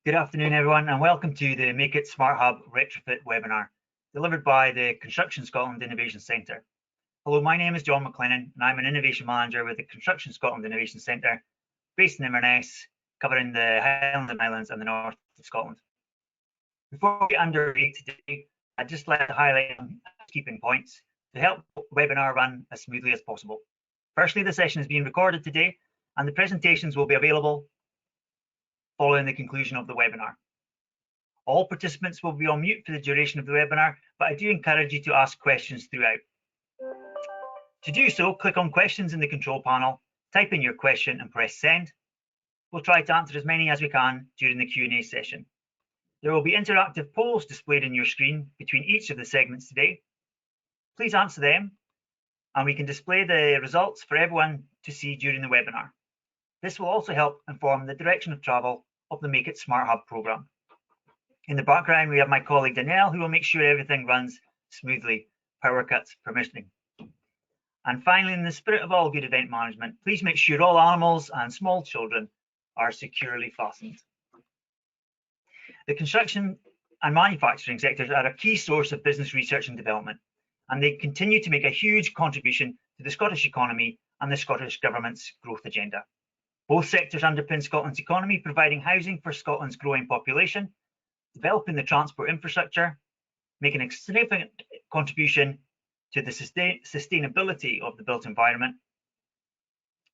Good afternoon, everyone, and welcome to the Make It Smart Hub Retrofit webinar, delivered by the Construction Scotland Innovation Centre. Hello, my name is John McLennan, and I'm an Innovation Manager with the Construction Scotland Innovation Centre, based in Inverness, covering the Highlands and Islands and the north of Scotland. Before we get underway today, I'd just like to highlight some housekeeping points to help the webinar run as smoothly as possible. Firstly, the session is being recorded today, and the presentations will be available following the conclusion of the webinar. All participants will be on mute for the duration of the webinar, but I do encourage you to ask questions throughout. To do so, click on questions in the control panel, type in your question and press send. We'll try to answer as many as we can during the Q&A session. There will be interactive polls displayed on your screen between each of the segments today. Please answer them, and we can display the results for everyone to see during the webinar. This will also help inform the direction of travel of the Make It Smart Hub programme. In the background, we have my colleague Danielle, who will make sure everything runs smoothly, power cuts permitting. And finally, in the spirit of all good event management, please make sure all animals and small children are securely fastened. The construction and manufacturing sectors are a key source of business research and development, and they continue to make a huge contribution to the Scottish economy and the Scottish Government's growth agenda. Both sectors underpin Scotland's economy, providing housing for Scotland's growing population, developing the transport infrastructure, making a significant contribution to the sustainability of the built environment.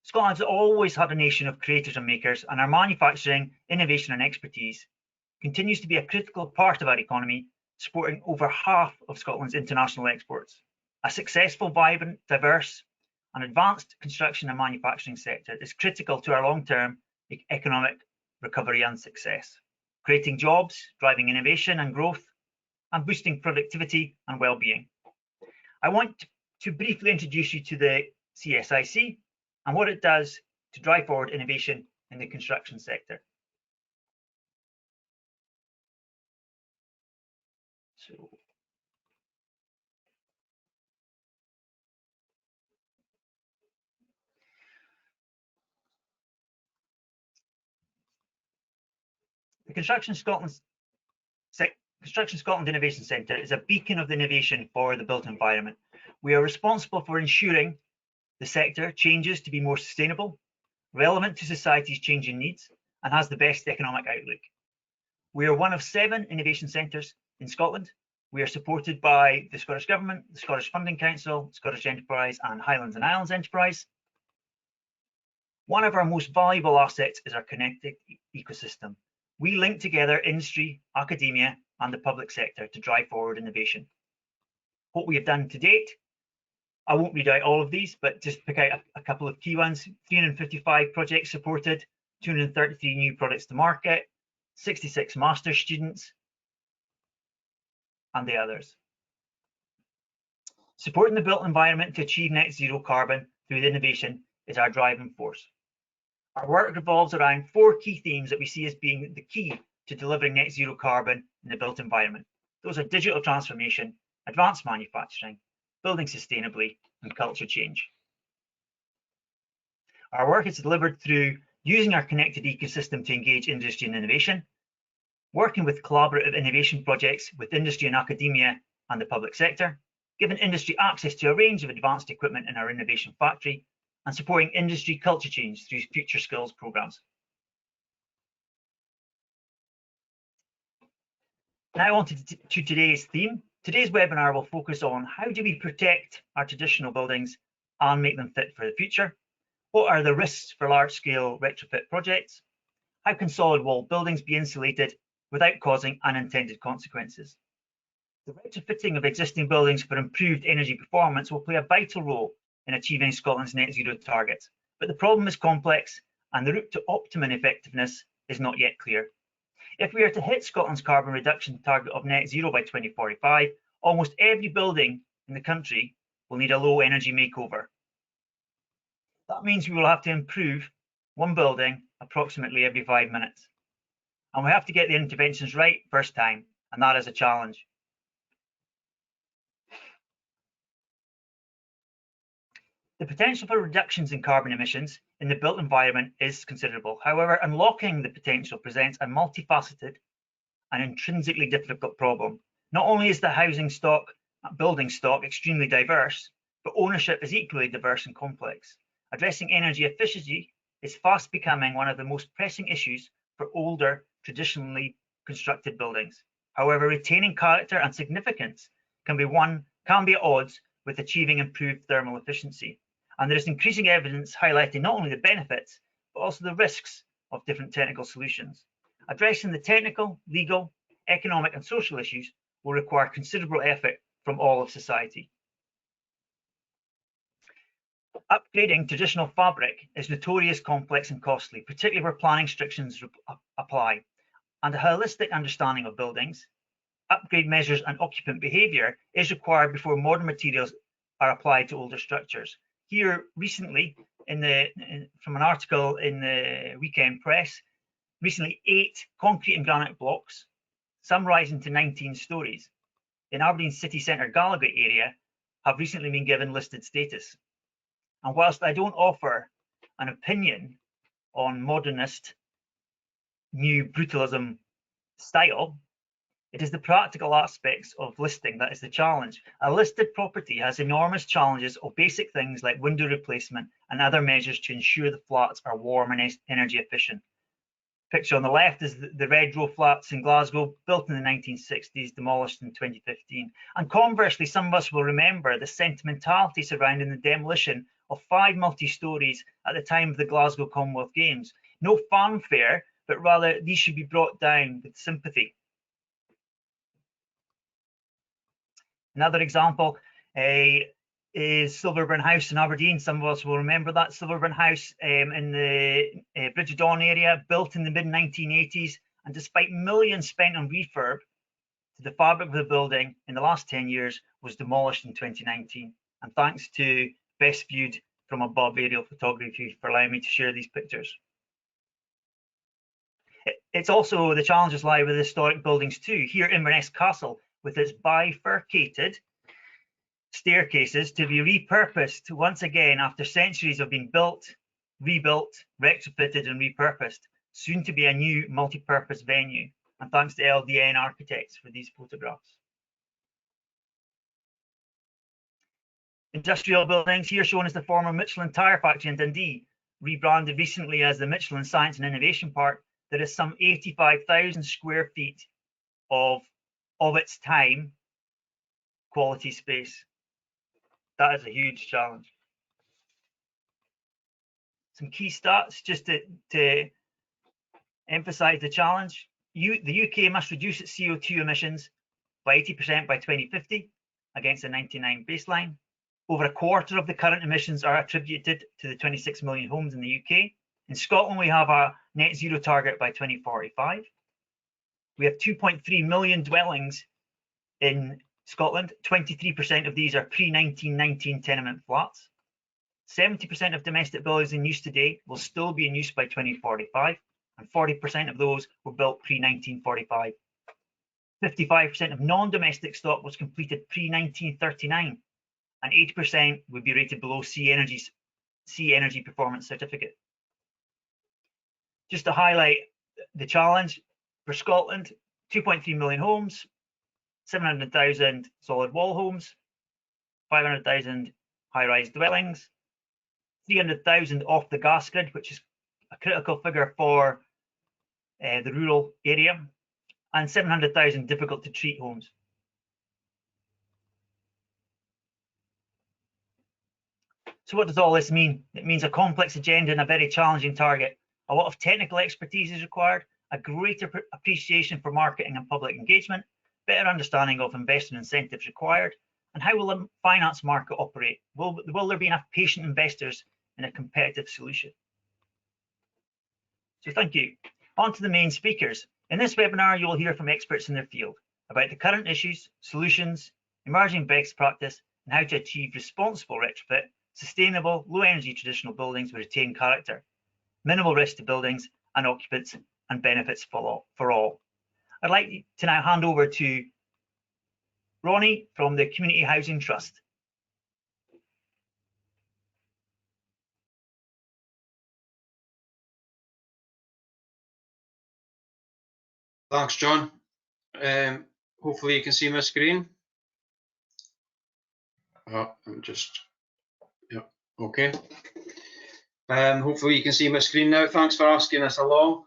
Scotland's always had a nation of creators and makers, and our manufacturing, innovation and expertise continues to be a critical part of our economy, supporting over half of Scotland's international exports. A successful, vibrant, diverse and advanced construction and manufacturing sector is critical to our long-term economic recovery and success, creating jobs, driving innovation and growth, and boosting productivity and well-being. I want to briefly introduce you to the CSIC and what it does to drive forward innovation in the construction sector. The Construction Scotland Innovation Centre is a beacon of innovation for the built environment. We are responsible for ensuring the sector changes to be more sustainable, relevant to society's changing needs, and has the best economic outlook. We are one of 7 innovation centres in Scotland. We are supported by the Scottish Government, the Scottish Funding Council, Scottish Enterprise and Highlands and Islands Enterprise. One of our most valuable assets is our connected ecosystem. We link together industry, academia and the public sector to drive forward innovation. What we have done to date, I won't read out all of these, but just pick out a couple of key ones. 355 projects supported, 233 new products to market, 66 master's students, and the others. Supporting the built environment to achieve net zero carbon through innovation is our driving force. Our work revolves around 4 key themes that we see as being the key to delivering net zero carbon in the built environment. Those are digital transformation, advanced manufacturing, building sustainably, and culture change. Our work is delivered through using our connected ecosystem to engage industry and innovation, working with collaborative innovation projects with industry and academia and the public sector, giving industry access to a range of advanced equipment in our innovation factory, and supporting industry culture change through future skills programs. Now on to today's theme. Today's webinar will focus on how do we protect our traditional buildings and make them fit for the future? What are the risks for large-scale retrofit projects? How can solid wall buildings be insulated without causing unintended consequences? The retrofitting of existing buildings for improved energy performance will play a vital role in achieving Scotland's net zero targets, but the problem is complex and the route to optimum effectiveness is not yet clear. If we are to hit Scotland's carbon reduction target of net zero by 2045, almost every building in the country will need a low energy makeover. That means we will have to improve one building approximately every 5 minutes. And we have to get the interventions right first time, and that is a challenge. The potential for reductions in carbon emissions in the built environment is considerable. However, unlocking the potential presents a multifaceted and intrinsically difficult problem. Not only is the building stock extremely diverse, but ownership is equally diverse and complex. Addressing energy efficiency is fast becoming one of the most pressing issues for older, traditionally constructed buildings. However, retaining character and significance can be at odds with achieving improved thermal efficiency. And there is increasing evidence highlighting not only the benefits, but also the risks of different technical solutions. Addressing the technical, legal, economic, and social issues will require considerable effort from all of society. Upgrading traditional fabric is notoriously complex and costly, particularly where planning restrictions apply. And a holistic understanding of buildings, upgrade measures, and occupant behaviour is required before modern materials are applied to older structures. Here recently, from an article in the Weekend Press, recently 8 concrete and granite blocks, some rising to 19 stories, in Aberdeen city centre Gallowgate area have recently been given listed status. And whilst I don't offer an opinion on modernist new brutalism style, it is the practical aspects of listing that is the challenge. A listed property has enormous challenges of basic things like window replacement and other measures to ensure the flats are warm and energy efficient. Picture on the left is the Red Row flats in Glasgow, built in the 1960s, demolished in 2015. And conversely, some of us will remember the sentimentality surrounding the demolition of 5 multi-stories at the time of the Glasgow Commonwealth Games. No fanfare, but rather these should be brought down with sympathy. Another example is Silverburn House in Aberdeen. Some of us will remember that Silverburn House in the Bridge of Dawn area, built in the mid-1980s, and despite millions spent on refurb, the fabric of the building in the last 10 years was demolished in 2019. And thanks to Best Viewed from Above aerial photography for allowing me to share these pictures. It's also the challenges lie with historic buildings too. Here, Inverness Castle, with its bifurcated staircases to be repurposed once again after centuries of being built, rebuilt, retrofitted, and repurposed, soon to be a new multi-purpose venue. And thanks to LDN Architects for these photographs. Industrial buildings, here shown as the former Michelin Tire Factory in Dundee, rebranded recently as the Michelin Science and Innovation Park. There is some 85,000 square feet of its time quality space. That is a huge challenge. Some key stats just to emphasize the challenge. The UK must reduce its CO2 emissions by 80% by 2050 against a 99 baseline. Over a quarter of the current emissions are attributed to the 26 million homes in the UK. In Scotland, we have a net zero target by 2045. We have 2.3 million dwellings in Scotland. 23% of these are pre-1919 tenement flats. 70% of domestic buildings in use today will still be in use by 2045, and 40% of those were built pre-1945. 55% of non-domestic stock was completed pre-1939, and 80% would be rated below C Energy Performance Certificate. Just to highlight the challenge for Scotland, 2.3 million homes, 700,000 solid wall homes, 500,000 high-rise dwellings, 300,000 off the gas grid, which is a critical figure for the rural area, and 700,000 difficult to treat homes. So what does all this mean? It means a complex agenda and a very challenging target. A lot of technical expertise is required, a greater appreciation for marketing and public engagement, better understanding of investment incentives required, and how will the finance market operate? Will there be enough patient investors in a competitive solution? So thank you. On to the main speakers. In this webinar, you will hear from experts in their field about the current issues, solutions, emerging best practice, and how to achieve responsible retrofit, sustainable, low energy traditional buildings with retained character, minimal risk to buildings and occupants, and benefits for all. I'd like to now hand over to Ronnie from the Community Housing Trust. Thanks, John. Hopefully you can see my screen. I'm just, yeah, okay. Hopefully you can see my screen now. Thanks for asking us along.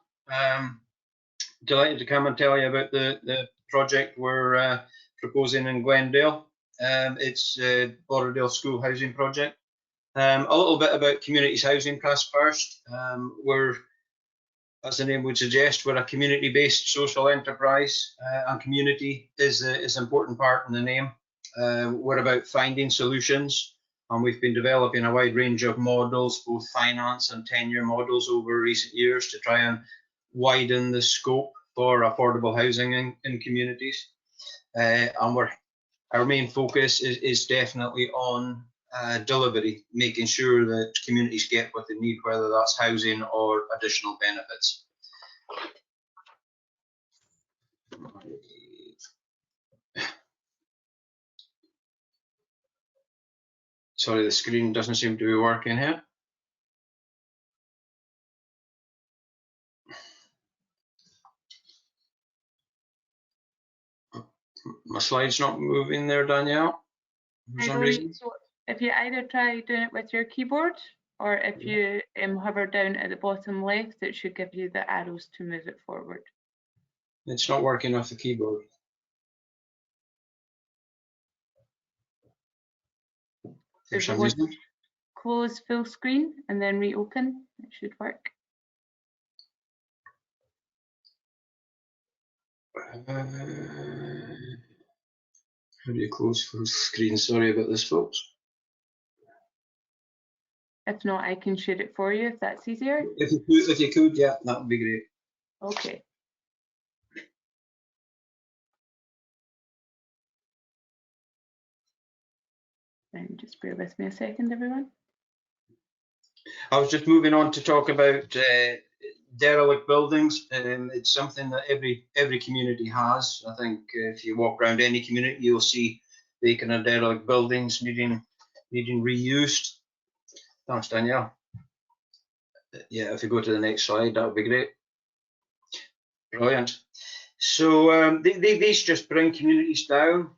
Delighted to come and tell you about the project we're proposing in Glendale. It's a Borrowdale School Housing Project. A little bit about Communities Housing Trust first. We're, as the name would suggest, we're a community-based social enterprise, and community is an important part in the name. We're about finding solutions, and we've been developing a wide range of models, both finance and tenure models over recent years, to try and widen the scope for affordable housing in communities. And our main focus is definitely on delivery, making sure that communities get what they need, whether that's housing or additional benefits. Sorry, the screen doesn't seem to be working here. My slide's not moving there, Danielle, for some reason. So if you either try doing it with your keyboard, or if you hover down at the bottom left, it should give you the arrows to move it forward. It's not working off the keyboard. For some reason. Close full screen and then reopen. It should work. How do you close full screen? Sorry about this, folks. If not, I can share it for you if that's easier. If you could, yeah, that would be great. Okay. And just bear with me a second, everyone. I was just moving on to talk about derelict buildings. It's something that every community has. I think if you walk around any community, you'll see vacant and derelict buildings needing reused. Thanks, Danielle. Yeah, if you go to the next slide, that would be great. Brilliant. So these just bring communities down.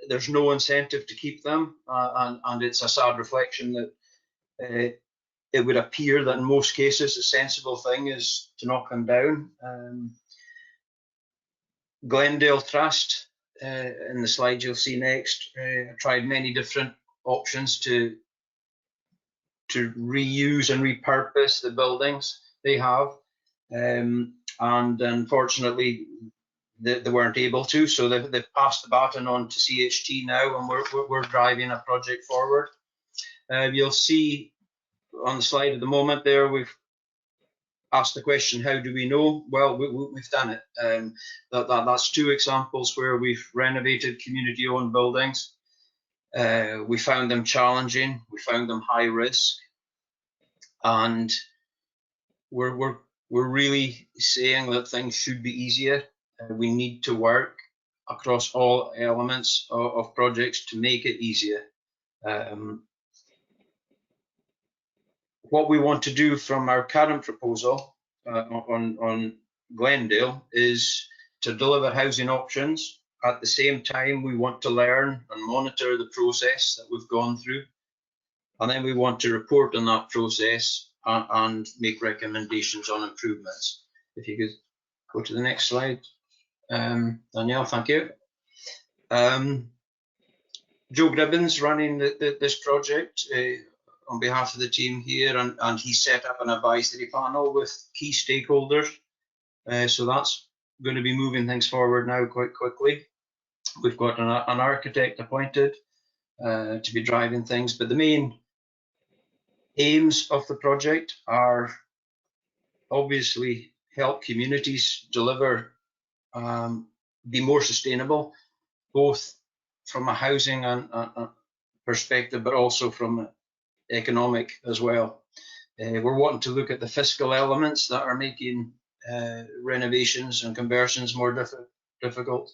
There's no incentive to keep them, and it's a sad reflection that it would appear that in most cases the sensible thing is to knock them down. Glendale Trust, in the slide you'll see next, tried many different options to reuse and repurpose the buildings they have, and unfortunately they weren't able to, so they've passed the baton on to CHT now, and we're driving a project forward. You'll see on the slide at the moment there, we've asked the question, how do we know? Well, we've done it. That's two examples where we've renovated community-owned buildings. We found them challenging, we found them high risk, and we're really saying that things should be easier. We need to work across all elements of projects to make it easier. What we want to do from our current proposal on Glendale is to deliver housing options. At the same time, we want to learn and monitor the process that we've gone through. And then we want to report on that process and make recommendations on improvements. If you could go to the next slide. Danielle, thank you. Joe Gribbins running this project on behalf of the team here, and he set up an advisory panel with key stakeholders. So that's going to be moving things forward now quite quickly. We've got an architect appointed to be driving things, but the main aims of the project are obviously help communities deliver, be more sustainable, both from a housing and perspective, but also from economic as well. We're wanting to look at the fiscal elements that are making renovations and conversions more difficult.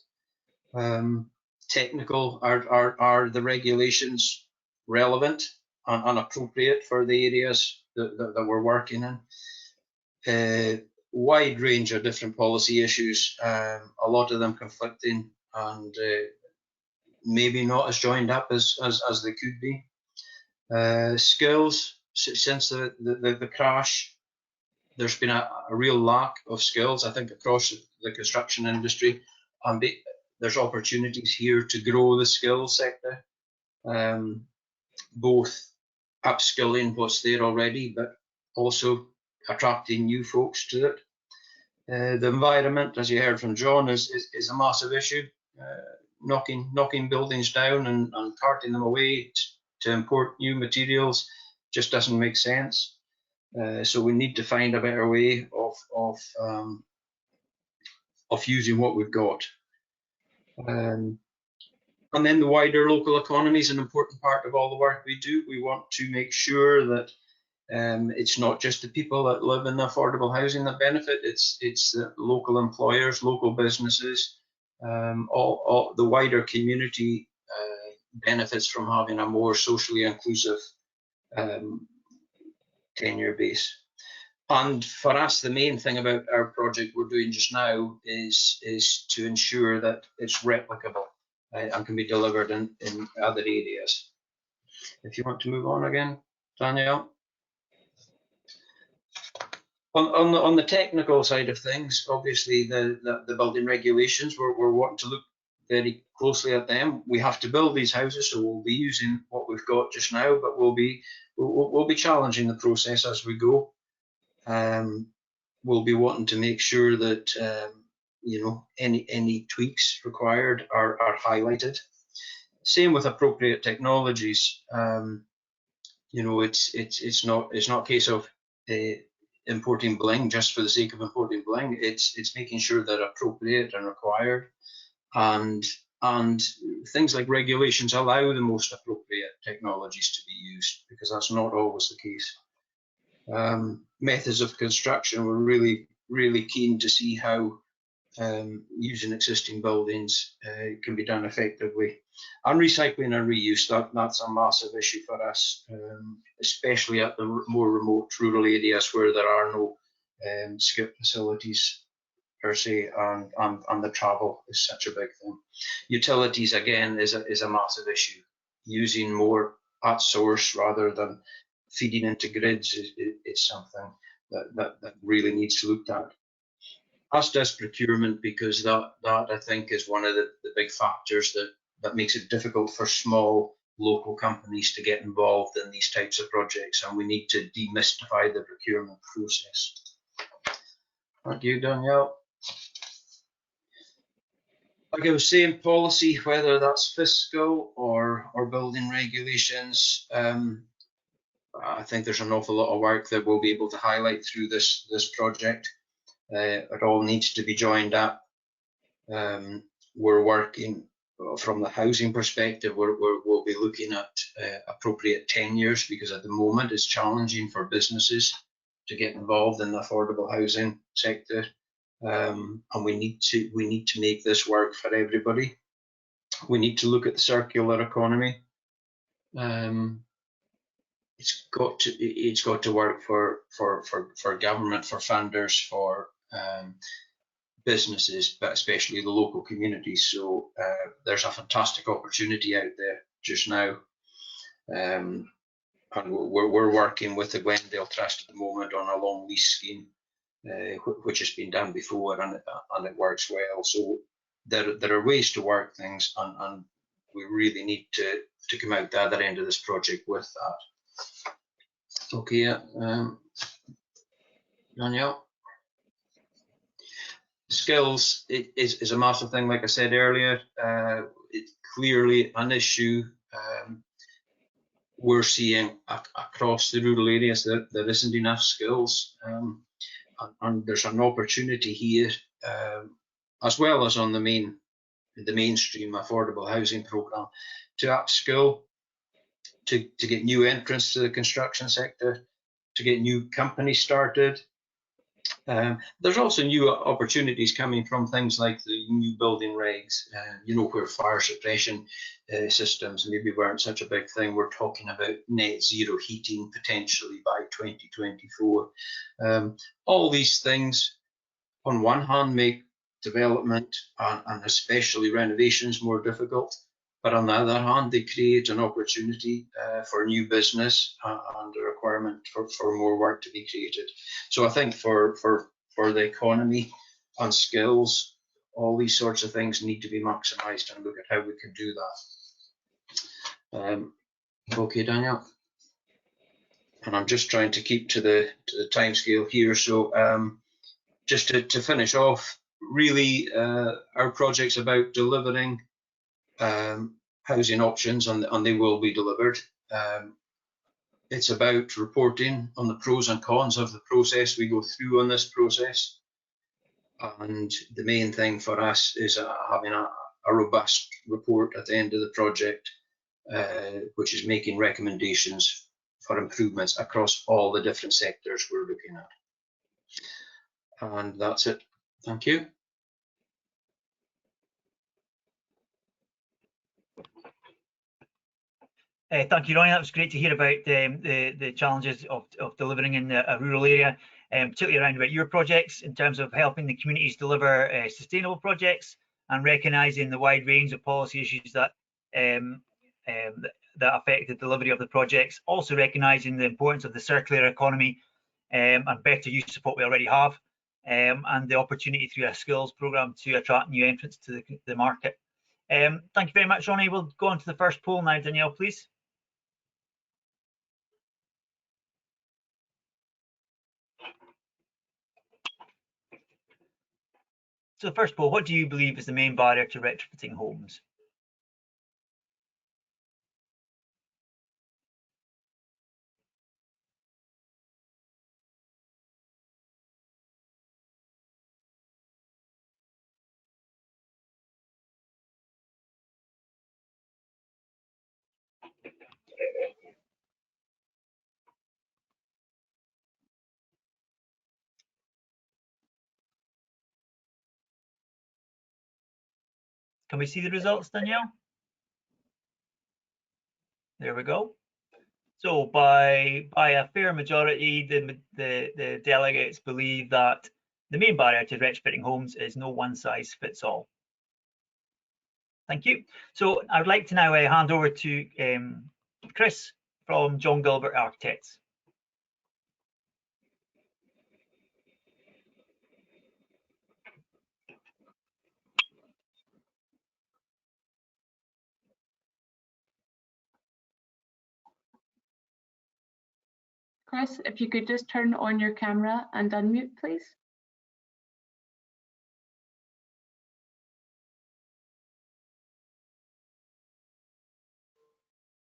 Technical, are the regulations relevant and appropriate for the areas that we're working in? wide range of different policy issues, a lot of them conflicting and maybe not as joined up as they could be. Skills, since the crash, there's been a real lack of skills, I think, across the construction industry, and there's opportunities here to grow the skills sector, both upskilling what's there already, but also attracting new folks to it. The environment, as you heard from John, is a massive issue. Knocking buildings down and carting them away to import new materials just doesn't make sense. So we need to find a better way of using what we've got. And then the wider local economy is an important part of all the work we do. We want to make sure that it's not just the people that live in affordable housing that benefit, it's the local employers, local businesses, all the wider community benefits from having a more socially inclusive tenure base. And for us, the main thing about our project we're doing just now is to ensure that it's replicable and can be delivered in other areas. If you want to move on again, Danielle. On the technical side of things, obviously the building regulations, we're wanting to look very closely at them. We have to build these houses, so we'll be using what we've got just now, but we'll be challenging the process as we go. We'll be wanting to make sure that you know, any tweaks required are highlighted. Same with appropriate technologies. You know, it's not a case of importing bling just for the sake of importing bling. It's making sure they're appropriate and required, and things like regulations allow the most appropriate technologies to be used, because that's not always the case. Methods of construction, we're really keen to see how using existing buildings can be done effectively. And recycling and reuse, that's a massive issue for us, especially at the more remote rural areas where there are no skip facilities per se, and the travel is such a big thing. Utilities, again, is a massive issue. Using more at source rather than feeding into grids is something that really needs to be looked at. As does procurement, because that I think is one of the big factors that makes it difficult for small local companies to get involved in these types of projects, and we need to demystify the procurement process. Thank you, Danielle. Like I was saying, policy, whether that's fiscal or building regulations, I think there's an awful lot of work that we'll be able to highlight through this project. It all needs to be joined up. We're working from the housing perspective. We'll be looking at appropriate tenures, because at the moment it's challenging for businesses to get involved in the affordable housing sector, and we need to make this work for everybody. We need to look at the circular economy. It's got to work for government, for funders, for businesses, but especially the local communities. So there's a fantastic opportunity out there just now, and we're working with the Glendale Trust at the moment on a long lease scheme, which has been done before, and it works well. So there are ways to work things, and we really need to come out the other end of this project with that. Okay, Danielle. Skills is a massive thing, like I said earlier. It's clearly an issue. We're seeing across the rural areas that there isn't enough skills, and there's an opportunity here, as well as on the mainstream affordable housing programme, to upskill, to get new entrants to the construction sector, to get new companies started. There's also new opportunities coming from things like the new building regs, you know, where fire suppression systems maybe weren't such a big thing. We're talking about net zero heating potentially by 2024. All these things on one hand, make development and especially renovations more difficult, but on the other hand, they create an opportunity for new business and a requirement for more work to be created. So I think for the economy and skills, all these sorts of things need to be maximised and look at how we can do that. Okay, Daniel. And I'm just trying to keep to the time scale here. So just to finish off, really, our project's about delivering housing options, and they will be delivered. It's about reporting on the pros and cons of the process we go through on this process. And the main thing for us is having a robust report at the end of the project, which is making recommendations for improvements across all the different sectors we're looking at. And that's it. Thank you. Thank you, Ronnie. That was great to hear about the challenges of delivering in a rural area, particularly around about your projects in terms of helping the communities deliver sustainable projects and recognising the wide range of policy issues that that affect the delivery of the projects. Also recognising the importance of the circular economy and better use of what we already have, and the opportunity through a skills programme to attract new entrants to the market. Thank you very much, Ronnie. We'll go on to the first poll now, Danielle, please. So the first poll, what do you believe is the main barrier to retrofitting homes? Can we see the results, Danielle? There we go. So by a fair majority, the delegates believe that the main barrier to retrofitting homes is no one size fits all. Thank you. So I would like to now hand over to Chris from John Gilbert Architects. Chris, if you could just turn on your camera and unmute, please.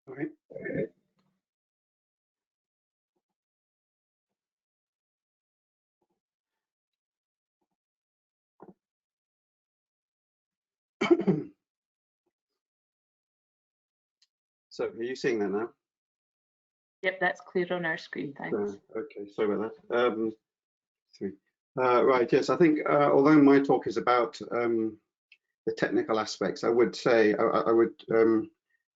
All right. So are you seeing that now? Yep, that's clear on our screen, thanks. Okay, sorry about that. Right, yes, I think although my talk is about the technical aspects, I would say, I would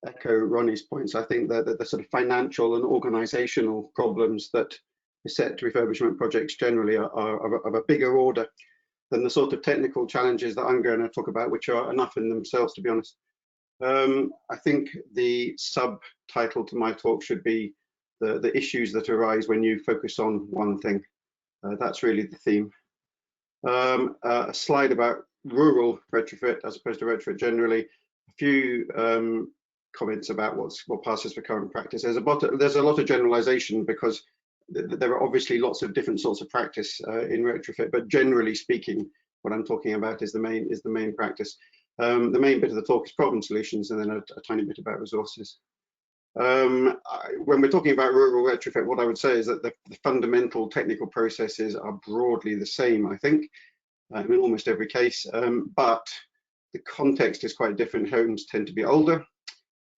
echo Ronnie's points. I think that the sort of financial and organisational problems that beset refurbishment projects generally are of a bigger order than the sort of technical challenges that I'm going to talk about, which are enough in themselves, to be honest. I think the subtitle to my talk should be the issues that arise when you focus on one thing. That's really the theme. A slide about rural retrofit as opposed to retrofit generally. A few comments about what passes for current practice. There's a lot of generalization because there are obviously lots of different sorts of practice in retrofit, but generally speaking, what I'm talking about is the main practice. The main bit of the talk is problem solutions, and then a tiny bit about resources. When we're talking about rural retrofit, what I would say is that the fundamental technical processes are broadly the same, I think, in almost every case, but the context is quite different. Homes tend to be older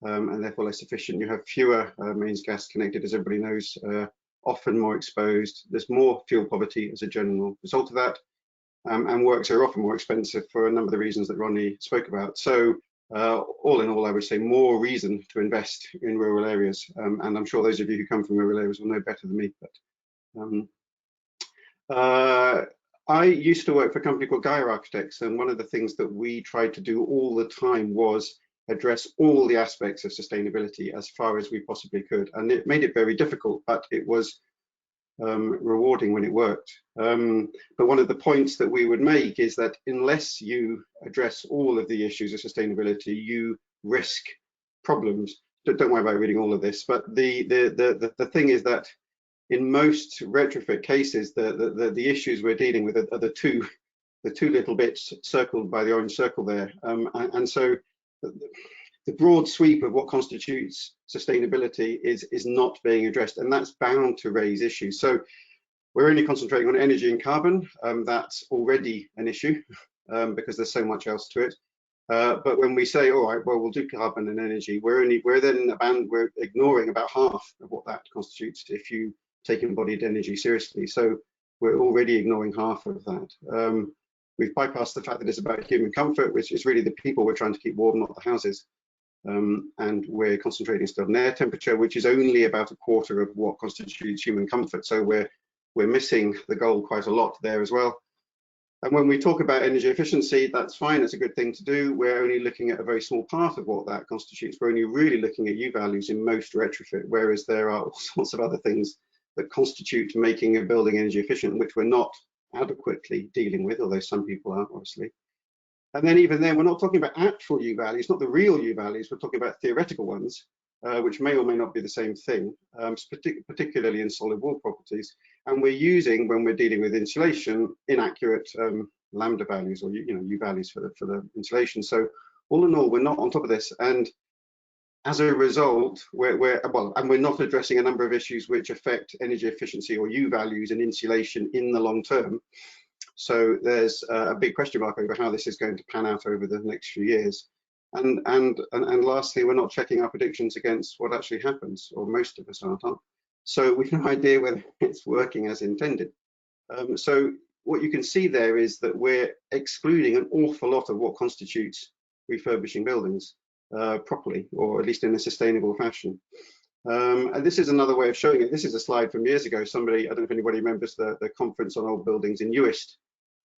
and therefore less efficient. You have fewer mains gas connected, as everybody knows, often more exposed. There's more fuel poverty as a general result of that. And works are often more expensive for a number of the reasons that Ronnie spoke about. So all in all, I would say more reason to invest in rural areas. And I'm sure those of you who come from rural areas will know better than me. But I used to work for a company called Gaia Architects, and one of the things that we tried to do all the time was address all the aspects of sustainability as far as we possibly could. And it made it very difficult, but it was rewarding when it worked. But one of the points that we would make is that unless you address all of the issues of sustainability, you risk problems. Don't worry about reading all of this, but the thing is that in most retrofit cases, the issues we're dealing with are the two little bits circled by the orange circle there. And so the broad sweep of what constitutes sustainability is not being addressed, and that's bound to raise issues. So we're only concentrating on energy and carbon. That's already an issue because there's so much else to it. But when we say, all right, well, we'll do carbon and energy, we're ignoring about half of what that constitutes if you take embodied energy seriously. So we're already ignoring half of that. We've bypassed the fact that it's about human comfort, which is really the people we're trying to keep warm, not the houses. And we're concentrating still on air temperature, which is only about a quarter of what constitutes human comfort. So we're missing the goal quite a lot there as well. And when we talk about energy efficiency, that's fine, it's a good thing to do. We're only looking at a very small part of what that constitutes. We're only really looking at U values in most retrofit, whereas there are all sorts of other things that constitute making a building energy efficient, which we're not adequately dealing with, although some people are, obviously. And then even then, we're not talking about actual U values, not the real U values, we're talking about theoretical ones, which may or may not be the same thing, particularly in solid wall properties. And we're using, when we're dealing with insulation, inaccurate lambda values or U values for the insulation. So all in all, we're not on top of this. And as a result, we're not addressing a number of issues which affect energy efficiency or U values and insulation in the long term. So there's a big question mark over how this is going to pan out over the next few years. And lastly, we're not checking our predictions against what actually happens, or most of us aren't. So we've no idea whether it's working as intended. So what you can see there is that we're excluding an awful lot of what constitutes refurbishing buildings properly, or at least in a sustainable fashion. And this is another way of showing it. This is a slide from years ago. Somebody, I don't know if anybody remembers the conference on old buildings in Uist,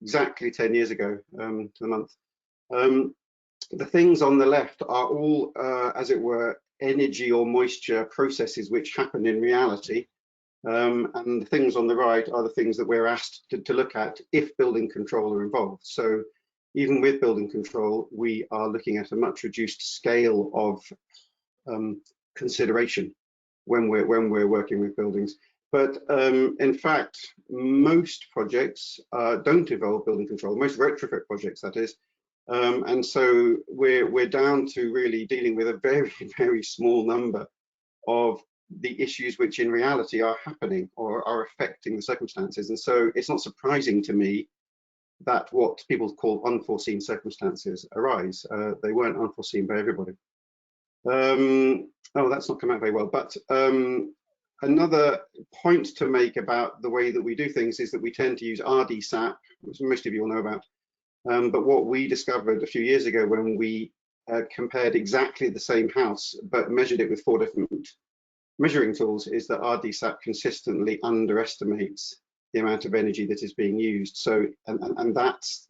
exactly 10 years ago to the month. The things on the left are all, as it were, energy or moisture processes which happen in reality. And the things on the right are the things that we're asked to look at if building control are involved. So even with building control, we are looking at a much reduced scale of consideration when we're working with buildings. But in fact, most projects don't involve building control, most retrofit projects, that is. And so we're down to really dealing with a very, very small number of the issues which in reality are happening or are affecting the circumstances. And so it's not surprising to me that what people call unforeseen circumstances arise. They weren't unforeseen by everybody. Oh, that's not come out very well. But another point to make about the way that we do things is that we tend to use RDSAT, which most of you will know about. But what we discovered a few years ago when we compared exactly the same house, but measured it with 4 different measuring tools, is that RDSAT consistently underestimates the amount of energy that is being used. So, and that's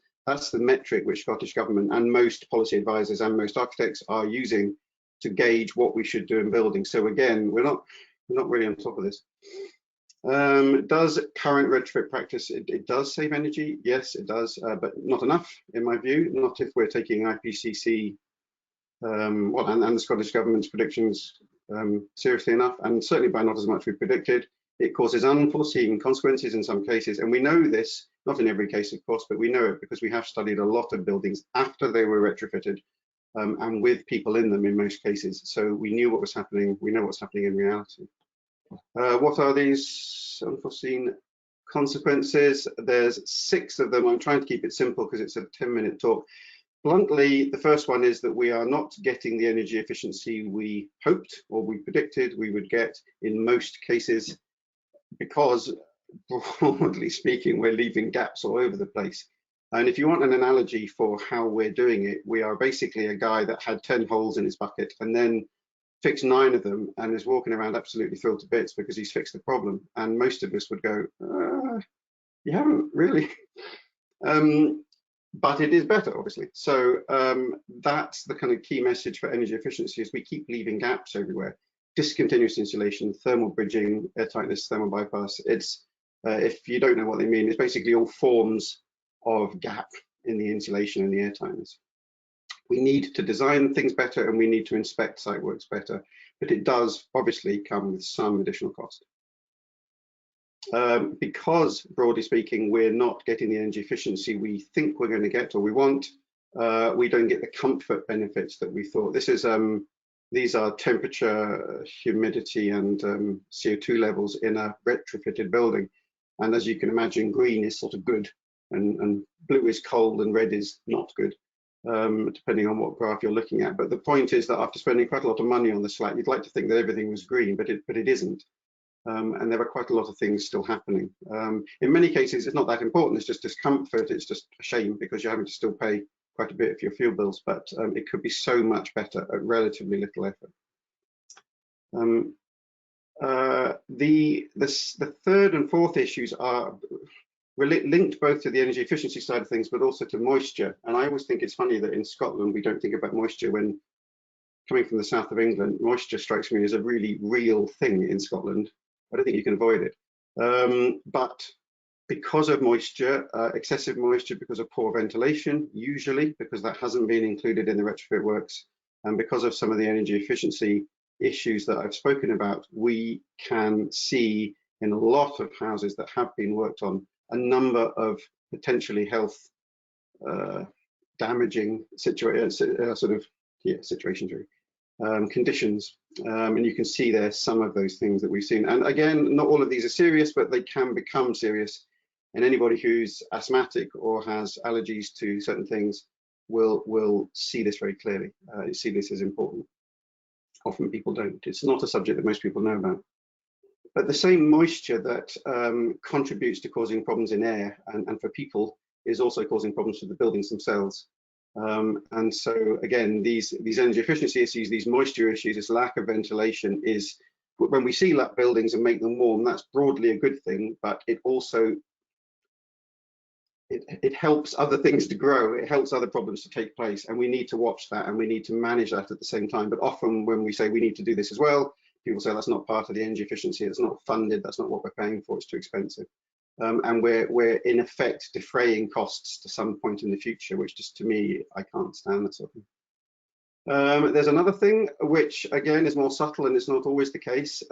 the metric which Scottish Government and most policy advisors and most architects are using to gauge what we should do in buildings. So again, we're not really on top of this. Does current retrofit practice, it does save energy? Yes, it does, but not enough, in my view. Not if we're taking IPCC and the Scottish Government's predictions seriously enough, and certainly by not as much we predicted. It causes unforeseen consequences in some cases, and we know this, not in every case, of course, but we know it because we have studied a lot of buildings after they were retrofitted and with people in them in most cases. So we knew what was happening. We know what's happening in reality. What are these unforeseen consequences? There's 6 of them. I'm trying to keep it simple because it's a 10-minute talk. Bluntly, the first one is that we are not getting the energy efficiency we hoped or we predicted we would get in most cases, because broadly speaking, we're leaving gaps all over the place. And if you want an analogy for how we're doing it, we are basically a guy that had 10 holes in his bucket and then fixed 9 of them and is walking around absolutely thrilled to bits because he's fixed the problem. And most of us would go, you haven't really. But it is better, obviously. So that's the kind of key message for energy efficiency, is we keep leaving gaps everywhere. Discontinuous insulation, thermal bridging, air tightness, thermal bypass. It's if you don't know what they mean, it's basically all forms of gap in the insulation and the air tightness. We need to design things better, and we need to inspect site works better, but it does obviously come with some additional cost. Because, broadly speaking, we're not getting the energy efficiency we think we're going to get or we want, we don't get the comfort benefits that we thought. These are temperature, humidity, and CO2 levels in a retrofitted building. And as you can imagine, green is sort of good, and blue is cold, and red is not good, depending on what graph you're looking at. But the point is that after spending quite a lot of money on the slide, you'd like to think that everything was green, but it isn't. And there are quite a lot of things still happening. In many cases, it's not that important. It's just discomfort. It's just a shame because you're having to still pay quite a bit for your fuel bills, but it could be so much better at relatively little effort. The third and fourth issues are linked both to the energy efficiency side of things, but also to moisture. And I always think it's funny that in Scotland, we don't think about moisture. When coming from the south of England, moisture strikes me as a really real thing in Scotland. I don't think you can avoid it. But because of moisture, excessive moisture because of poor ventilation, usually, because that hasn't been included in the retrofit works, and because of some of the energy efficiency issues that I've spoken about, we can see in a lot of houses that have been worked on a number of potentially health damaging situations, conditions, and you can see there some of those things that we've seen. And again, not all of these are serious, but they can become serious. And anybody who's asthmatic or has allergies to certain things will see this very clearly. See this as important. Often people don't. It's not a subject that most people know about. But the same moisture that contributes to causing problems in air and for people is also causing problems for the buildings themselves. And so again, these energy efficiency issues, these moisture issues, this lack of ventilation is, when we seal up buildings and make them warm, that's broadly a good thing, but it also it helps other things to grow, it helps other problems to take place, and we need to watch that and we need to manage that at the same time. But often when we say we need to do this as well, people say that's not part of the energy efficiency, it's not funded, that's not what we're paying for, it's too expensive. And we're in effect defraying costs to some point in the future, which just, to me, I can't stand that sort of thing. There's another thing which again is more subtle, and it's not always the case.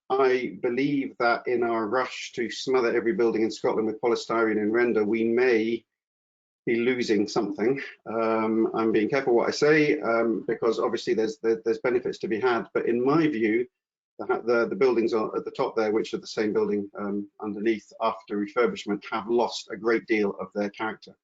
I believe that in our rush to smother every building in Scotland with polystyrene and render, we may be losing something. I'm being careful what I say, because obviously there's benefits to be had, but in my view, the buildings are at the top there, which are the same building underneath after refurbishment, have lost a great deal of their character.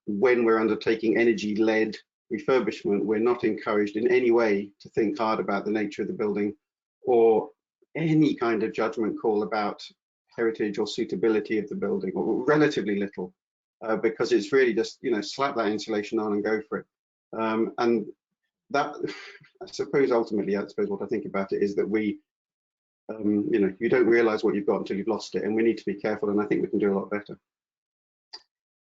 When we're undertaking energy-led refurbishment, we're not encouraged in any way to think hard about the nature of the building or any kind of judgment call about heritage or suitability of the building, or relatively little, because it's really just, slap that insulation on and go for it. And that, I suppose, ultimately, what I think about it is that we, you don't realize what you've got until you've lost it, and we need to be careful, and I think we can do a lot better.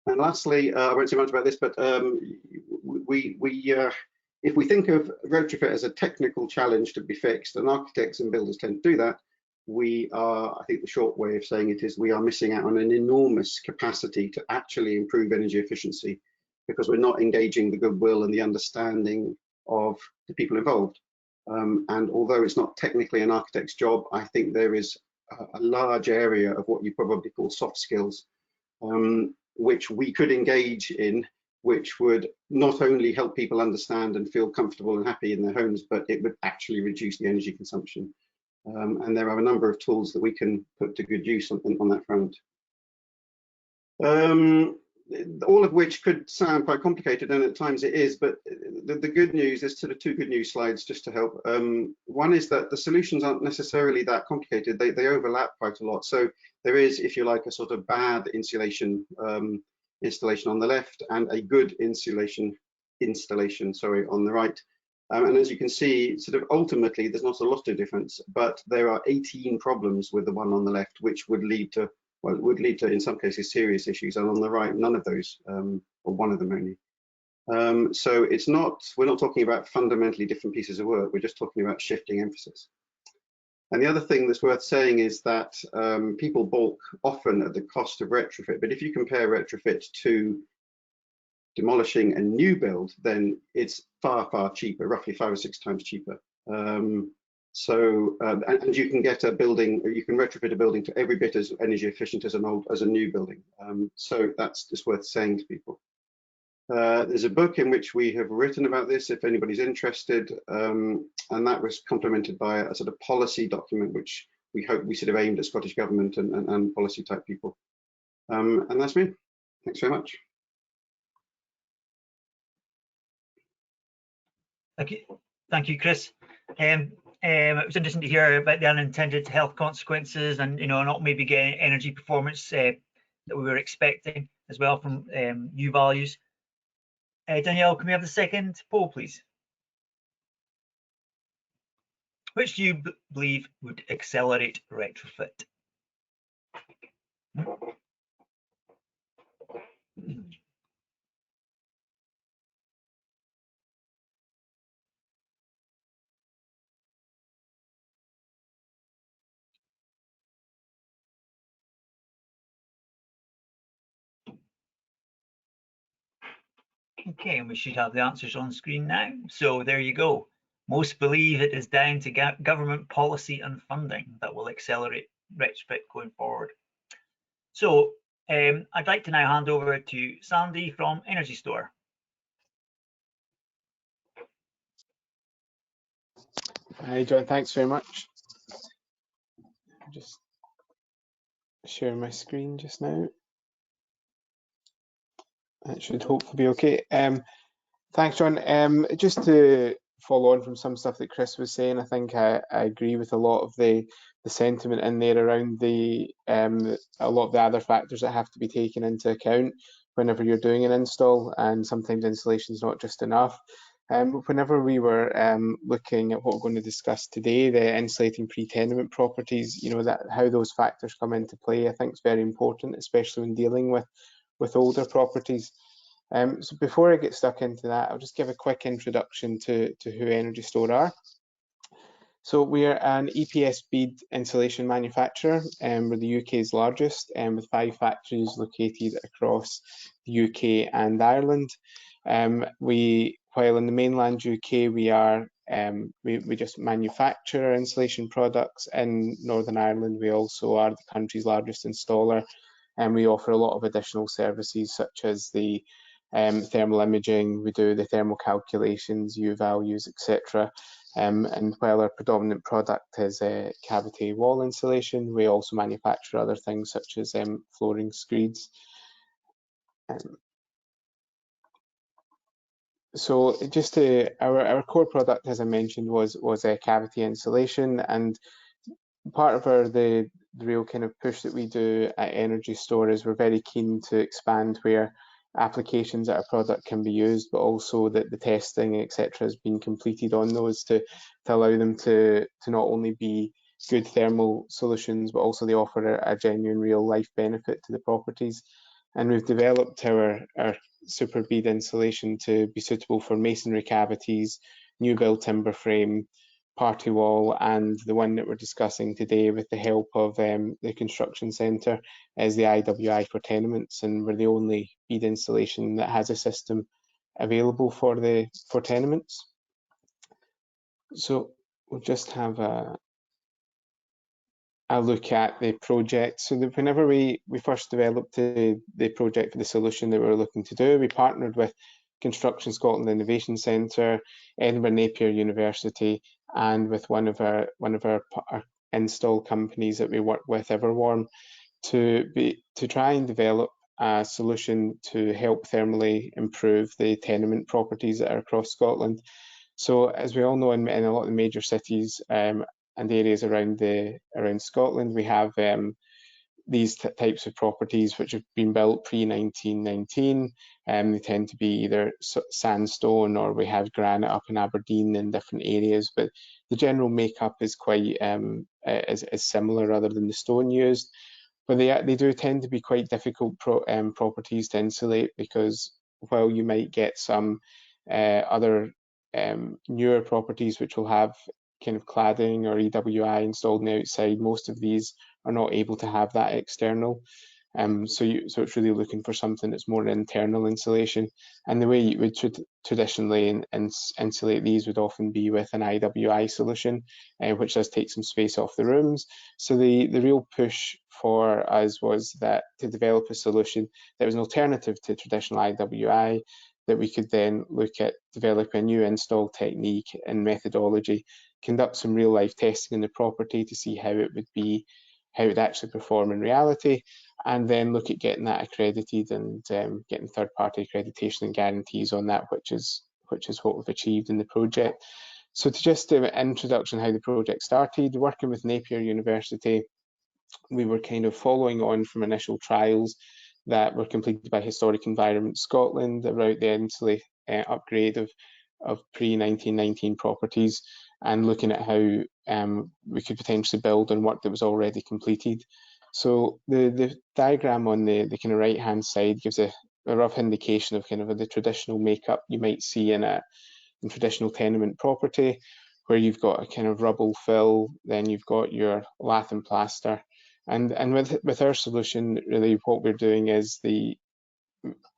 And lastly, I won't say much about this, but if we think of retrofit as a technical challenge to be fixed, and architects and builders tend to do that, we are, I think the short way of saying it is, we are missing out on an enormous capacity to actually improve energy efficiency, because we're not engaging the goodwill and the understanding of the people involved. And although it's not technically an architect's job, I think there is a large area of what you probably call soft skills, which we could engage in, which would not only help people understand and feel comfortable and happy in their homes, but it would actually reduce the energy consumption. And there are a number of tools that we can put to good use on that front. All of which could sound quite complicated, and at times it is, but the good news, there's sort of two good news slides just to help. One is that the solutions aren't necessarily that complicated, they overlap quite a lot. So there is, if you like, a sort of bad insulation installation on the left and a good insulation installation, on the right. And as you can see, sort of ultimately, there's not a lot of difference, but there are 18 problems with the one on the left, which would lead to well, it would lead to, in some cases, serious issues. And on the right, none of those, or one of them only. So we're not talking about fundamentally different pieces of work. We're just talking about shifting emphasis. And the other thing that's worth saying is that people balk often at the cost of retrofit, but if you compare retrofit to demolishing a new build, then it's far, far cheaper, roughly 5 or 6 times cheaper. And you can get a building, you can retrofit a building to every bit as energy efficient as a new building. So that's just worth saying to people. There's a book in which we have written about this, if anybody's interested, and that was complemented by a sort of policy document, which we hope we sort of aimed at Scottish Government and policy type people. And that's me. Thanks very much. Thank you, Chris. It was interesting to hear about the unintended health consequences, and not maybe getting energy performance that we were expecting as well from new values. Danielle, can we have the second poll, please? Which do you believe would accelerate retrofit? Okay, and we should have the answers on screen now. So there you go. Most believe it is down to government policy and funding that will accelerate retrofit going forward. So I'd like to now hand over to Sandy from EnergyStore. Hi, John. Thanks very much. Just share my screen just now. That should hopefully be okay. Thanks, John. Just to follow on from some stuff that Chris was saying, I think I agree with a lot of the sentiment in there around a lot of the other factors that have to be taken into account whenever you're doing an install, and sometimes installation is not just enough. Whenever we were looking at what we're going to discuss today, the insulating pre-tenement properties, how those factors come into play, I think is very important, especially when dealing with older properties. So before I get stuck into that, I'll just give a quick introduction to who EnergyStore are. So we're an EPS bead insulation manufacturer. We're the UK's largest, with 5 factories located across the UK and Ireland. While in the mainland UK, we just manufacture insulation products. In Northern Ireland, we also are the country's largest installer, and we offer a lot of additional services such as the thermal imaging. We do the thermal calculations, U values, etc. And while our predominant product is cavity wall insulation, we also manufacture other things such as flooring screeds. So just our core product, as I mentioned, was a cavity insulation, and part of the real kind of push that we do at EnergyStore is we're very keen to expand where applications that our product can be used, but also that the testing, etc., has been completed on those to allow them to not only be good thermal solutions, but also they offer a genuine real life benefit to the properties. And we've developed our super bead insulation to be suitable for masonry cavities, new build timber frame, party wall, and the one that we're discussing today with the help of the construction centre is the IWI for tenements, and we're the only bead installation that has a system available for tenements. So we'll just have a look at the project. So whenever we first developed the project for the solution that we were looking to do, we partnered with Construction Scotland Innovation Centre, Edinburgh Napier University, and with one of our install companies that we work with, Everwarm, to try and develop a solution to help thermally improve the tenement properties that are across Scotland. So as we all know, in a lot of the major cities and areas around Scotland, we have these types of properties which have been built pre-1919. They tend to be either sandstone, or we have granite up in Aberdeen in different areas, but the general makeup is quite is similar other than the stone used. but they do tend to be quite difficult properties to insulate, because while you might get some other newer properties which will have kind of cladding or EWI installed on the outside, most of these are not able to have that external. So it's really looking for something that's more internal insulation. And the way you would traditionally insulate these would often be with an IWI solution, which does take some space off the rooms. So the real push for us was that to develop a solution that was an alternative to traditional IWI, that we could then look at developing a new install technique and methodology, conduct some real life testing in the property to see how it would actually perform in reality, and then look at getting that accredited and getting third-party accreditation and guarantees on that, which is what we've achieved in the project. So to just do an introduction how the project started, working with Napier University, we were kind of following on from initial trials that were completed by Historic Environment Scotland about the upgrade of pre-1919 properties, and looking at how we could potentially build on work that was already completed. So the diagram on the kind of right hand side gives a rough indication of kind of the traditional makeup you might see in traditional tenement property, where you've got a kind of rubble fill, then you've got your lath and plaster. And with our solution, really what we're doing is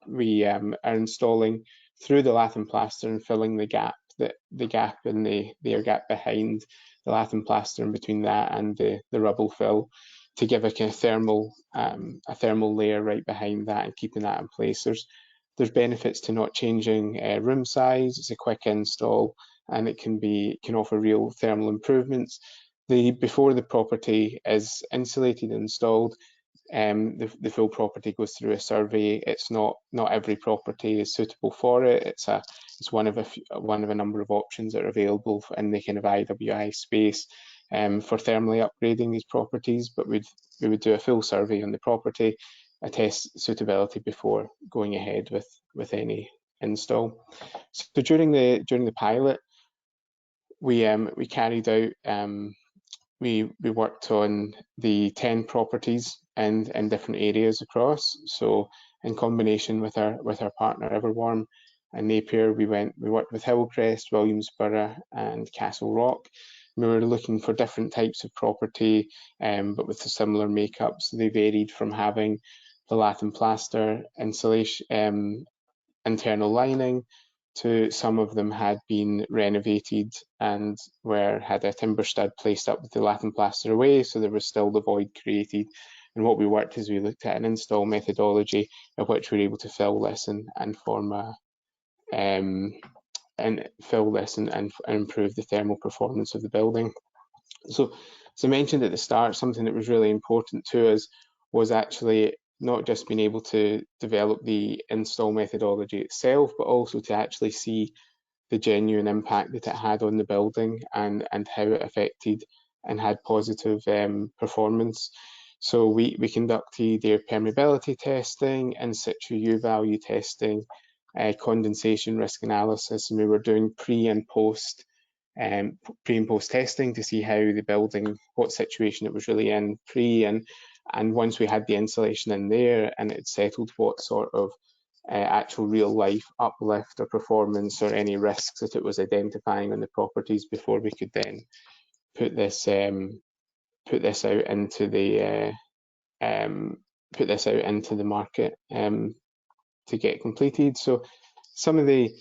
we are installing through the lath and plaster and filling the gap in the air gap behind the lath and plaster, and between that and the rubble fill, to give a kind of thermal layer right behind that and keeping that in place. There's benefits to not changing room size. It's a quick install, and it can offer real thermal improvements. Before the property is insulated and installed, the full property goes through a survey. It's not every property is suitable for it. It's one of a number of options that are available in the kind of IWI space for thermally upgrading these properties. But we would do a full survey on the property, test suitability before going ahead with any install. So during the pilot, we carried out we worked on the 10 properties in different areas across. So in combination with our partner Everwarm and Napier, we worked with Hillcrest, Williamsborough and Castle Rock. We were looking for different types of property, but with a similar makeup. So they varied from having the lath and plaster insulation, internal lining, to some of them had been renovated and had a timber stud placed up with the lath and plaster away, so there was still the void created. And what we worked is we looked at an install methodology of which we were able to fill this and improve the thermal performance of the building. So as I mentioned at the start, something that was really important to us was actually not just being able to develop the install methodology itself, but also to actually see the genuine impact that it had on the building and how it affected and had positive performance. So we conducted air permeability testing, in situ U value testing, condensation risk analysis, and we were doing pre and post testing to see how the building, what situation it was really in pre, and once we had the insulation in there and it settled, what sort of actual real life uplift or performance or any risks that it was identifying on the properties before we could then put this out into the market to get completed. So some of the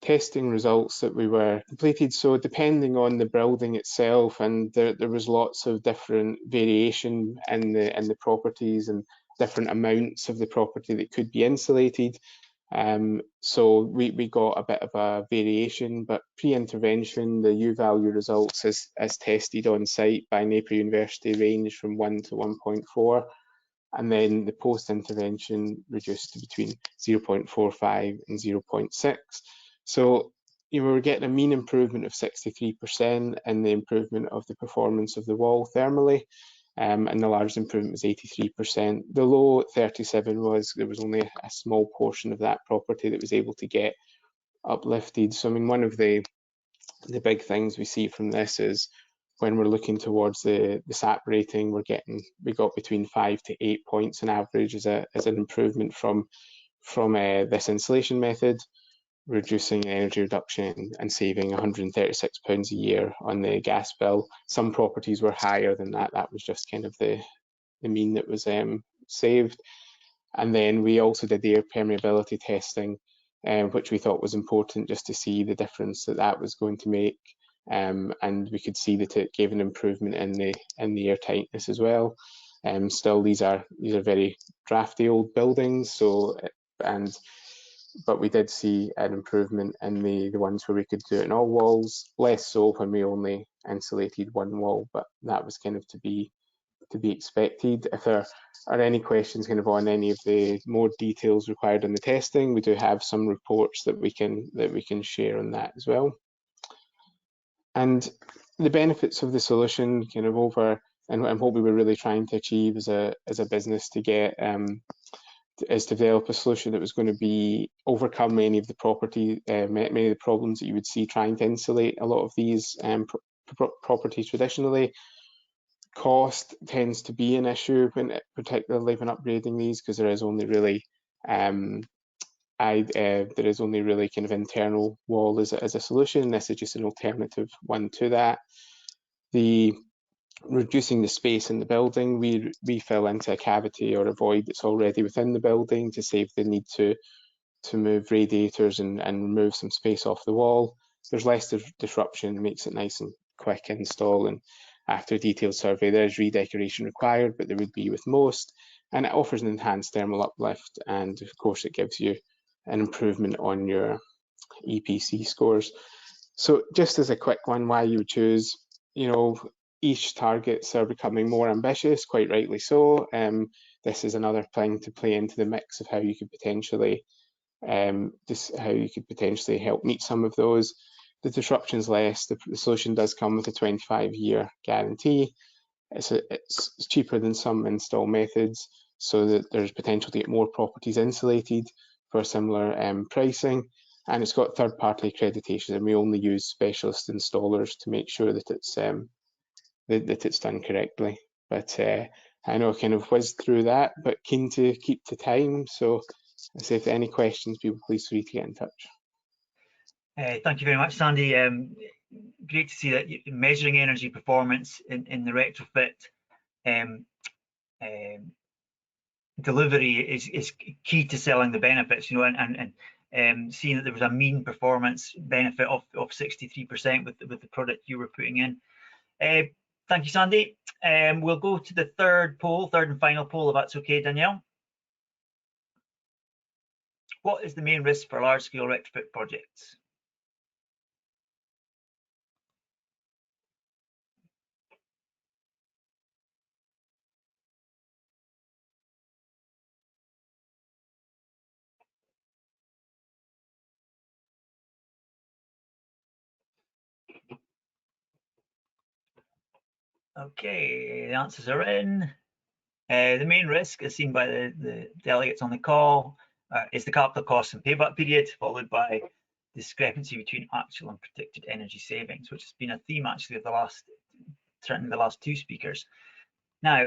testing results that we were completed, so depending on the building itself, and there was lots of different variation in the properties and different amounts of the property that could be insulated. So we got a bit of a variation, but pre-intervention, the U value results as tested on site by Napier University range from 1 to 1.4. And then the post-intervention reduced to between 0.45 and 0.6. So you were getting a mean improvement of 63% in the improvement of the performance of the wall thermally, and the largest improvement was 83%. The low at 37 was there was only a small portion of that property that was able to get uplifted. So I mean, one of the big things we see from this is when we're looking towards the SAP rating, we got between 5 to 8 points on average as an improvement from this insulation method, reducing energy reduction and saving £136 a year on the gas bill. Some properties were higher than that. That was just kind of the mean that was saved. And then we also did the air permeability testing, which we thought was important just to see the difference that was going to make. And we could see that it gave an improvement in the air tightness as well. Still, these are very drafty old buildings, but we did see an improvement in the ones where we could do it in all walls, less so when we only insulated one wall, but that was kind of to be expected. If there are any questions kind of on any of the more details required in the testing, we do have some reports that we can share on that as well. And the benefits of the solution kind of over and what we were really trying to achieve as a business to get is to develop a solution that was going to overcome many of the many of the problems that you would see trying to insulate a lot of these properties traditionally. Cost tends to be an issue particularly when upgrading these, because there is only really kind of internal wall as a solution. This is just an alternative one to that. Reducing the space in the building, we fill into a cavity or a void that's already within the building to save the need to move radiators and remove some space off the wall. There's less disruption, makes it nice and quick install, and after a detailed survey there is redecoration required, but there would be with most, and it offers an enhanced thermal uplift, and of course it gives you an improvement on your EPC scores. So just as a quick one, why you would choose, each targets are becoming more ambitious, quite rightly so. This is another thing to play into the mix of how you could potentially help meet some of those. The disruption's less. The solution does come with a 25-year guarantee. It's cheaper than some install methods, so that there's potential to get more properties insulated for similar pricing. And it's got third-party accreditation, and we only use specialist installers to make sure that it's done correctly. But I know I kind of whizzed through that, but keen to keep to time. So I say if there are any questions, people please free to get in touch. Thank you very much, Sandy. Great to see that measuring energy performance in the retrofit delivery is key to selling the benefits, and seeing that there was a mean performance benefit of 63% with the product you were putting in. Thank you, Sandy. We'll go to the third and final poll, if that's okay, Danielle. What is the main risk for large-scale retrofit projects? Okay, the answers are in. The main risk, as seen by the delegates on the call, is the capital costs and payback period, followed by discrepancy between actual and predicted energy savings, which has been a theme actually of certainly the last two speakers. Now,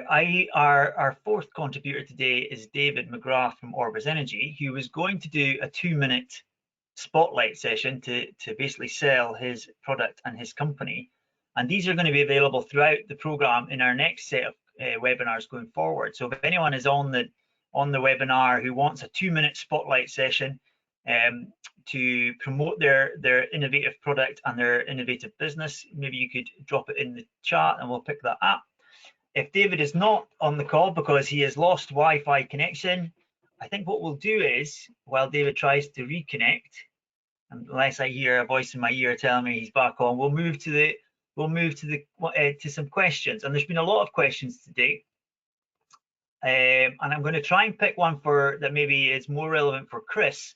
our fourth contributor today is David McGrath from Orbis Energy, who was going to do a 2-minute spotlight session to basically sell his product and his company. And these are going to be available throughout the program in our next set of webinars going forward. So if anyone is on the webinar who wants a 2-minute spotlight session to promote their innovative product and their innovative business, maybe you could drop it in the chat and we'll pick that up. If David is not on the call because he has lost Wi-Fi connection, I think what we'll do is, while David tries to reconnect, unless I hear a voice in my ear telling me he's back on, we'll move to some questions. And there's been a lot of questions today, and I'm going to try and pick one that maybe is more relevant for Chris,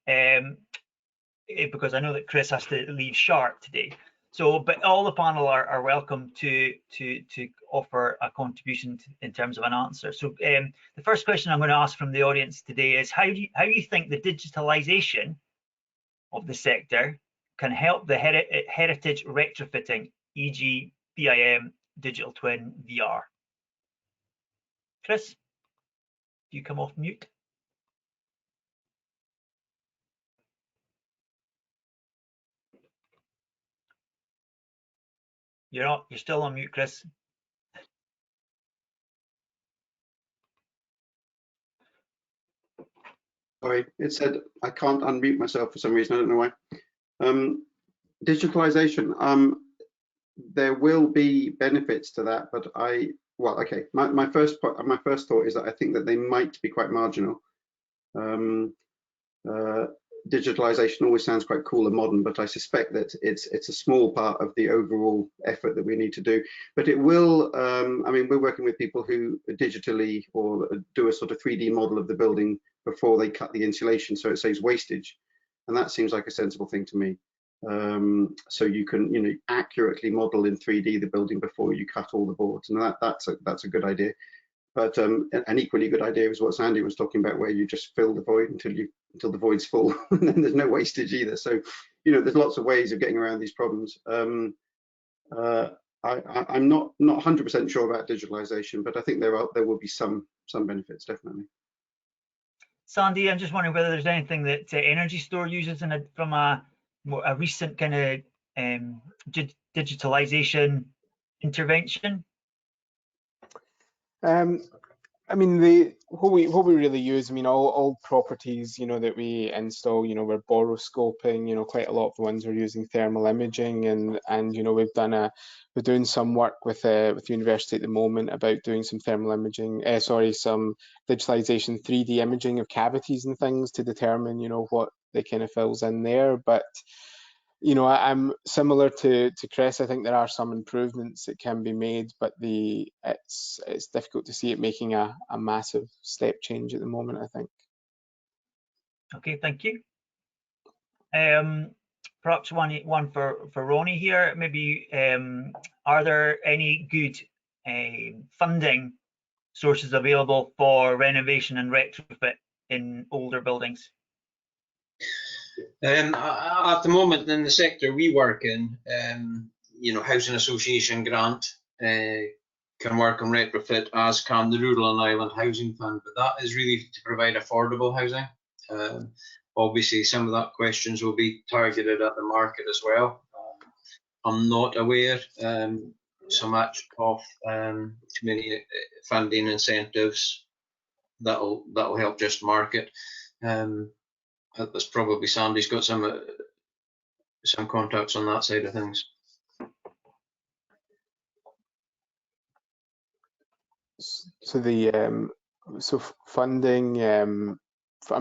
because I know that Chris has to leave sharp today. So, but all the panel are welcome to offer a contribution in terms of an answer. So, the first question I'm going to ask from the audience today is how do you think the digitalisation of the sector can help the heritage retrofitting, e.g. BIM, digital twin, VR. Chris, do you come off mute? You're not, you're still on mute, Chris. Sorry, it said I can't unmute myself for some reason. I don't know why. Digitalisation. There will be benefits to that, but okay. My first thought is that I think that they might be quite marginal. Digitalisation always sounds quite cool and modern, but I suspect that it's a small part of the overall effort that we need to do. But it will. I mean, we're working with people who digitally or do a sort of 3D model of the building before they cut the insulation, so it saves wastage, and that seems like a sensible thing to me. So you can, accurately model in 3D the building before you cut all the boards, and that's a good idea. But an equally good idea is what Sandy was talking about, where you just fill the void until the void's full, and then there's no wastage either. So there's lots of ways of getting around these problems. I'm not 100% sure about digitalization, but I think there will be some benefits, definitely. Sandy, I'm just wondering whether there's anything that EnergyStore uses from a recent kind of digitalization intervention. I mean, what we really use, I mean, all properties, that we install, we're boroscoping, quite a lot of the ones are using thermal imaging, and we're doing some work with university at the moment about doing some thermal imaging, some digitalization 3D imaging of cavities and things to determine, what the kind of fills in there. But I'm similar to Chris. I think there are some improvements that can be made, but it's difficult to see it making a massive step change at the moment, I think. Okay, thank you. Perhaps one for Ronnie here. Maybe are there any good funding sources available for renovation and retrofit in older buildings? At the moment, in the sector we work in, Housing Association grant can work on retrofit, as can the Rural and Island Housing Fund, but that is really to provide affordable housing. Obviously, some of that questions will be targeted at the market as well. I'm not aware so much of community funding incentives that'll help just market. That's probably Sandy's got some contacts on that side of things. So funding, I'm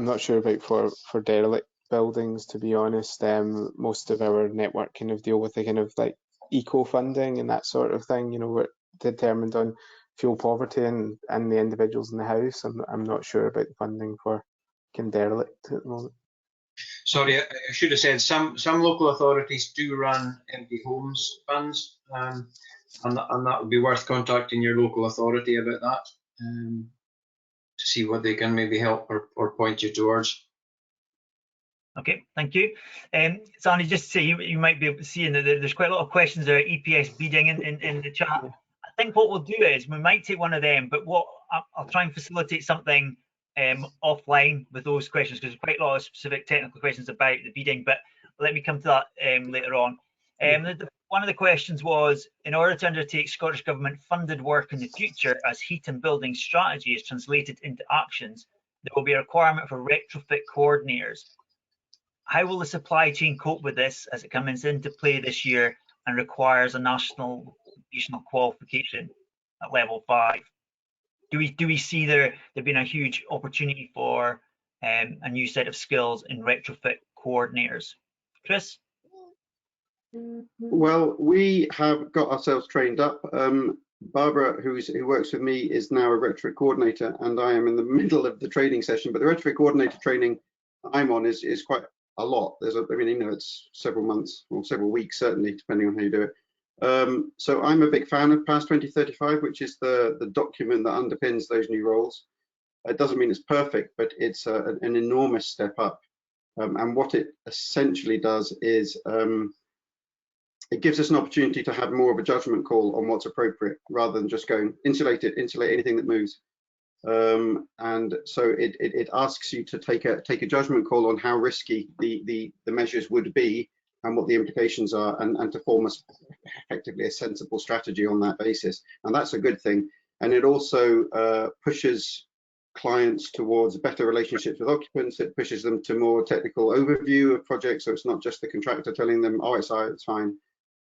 not sure about for derelict buildings, to be honest. Most of our network kind of deal with the kind of like eco funding and that sort of thing. We're determined on fuel poverty and the individuals in the house. I'm not sure about the funding for kind of derelict at the moment. Sorry, I should have said some local authorities do run empty homes funds, and that would be worth contacting your local authority about that to see what they can maybe help or point you towards. Okay, thank you. Sandy, just to say, you might be seeing that there's quite a lot of questions about EPS bidding in the chat. I think what we'll do is we might take one of them, but I'll try and facilitate something offline with those questions, because there's quite a lot of specific technical questions about the bidding, but let me come to that later on. One of the questions was, in order to undertake Scottish Government funded work in the future as heat and building strategy is translated into actions, there will be a requirement for retrofit coordinators. How will the supply chain cope with this as it comes into play this year and requires a national qualification at level 5? Do we see there being a huge opportunity for a new set of skills in retrofit coordinators? Chris? Well, we have got ourselves trained up. Barbara, who works with me, is now a retrofit coordinator, and I am in the middle of the training session. But the retrofit coordinator training I'm on is quite a lot. It's several months or several weeks, certainly, depending on how you do it. So I'm a big fan of PAS 2035, which is the document that underpins those new roles. It doesn't mean it's perfect, but it's an enormous step up. And what it essentially does is it gives us an opportunity to have more of a judgment call on what's appropriate rather than just going insulate anything that moves. And so it asks you to take a judgment call on how risky the measures would be and what the implications are, and to form effectively a sensible strategy on that basis. And that's a good thing. And it also pushes clients towards better relationships with occupants. It pushes them to more technical overview of projects, so it's not just the contractor telling them, oh, it's fine.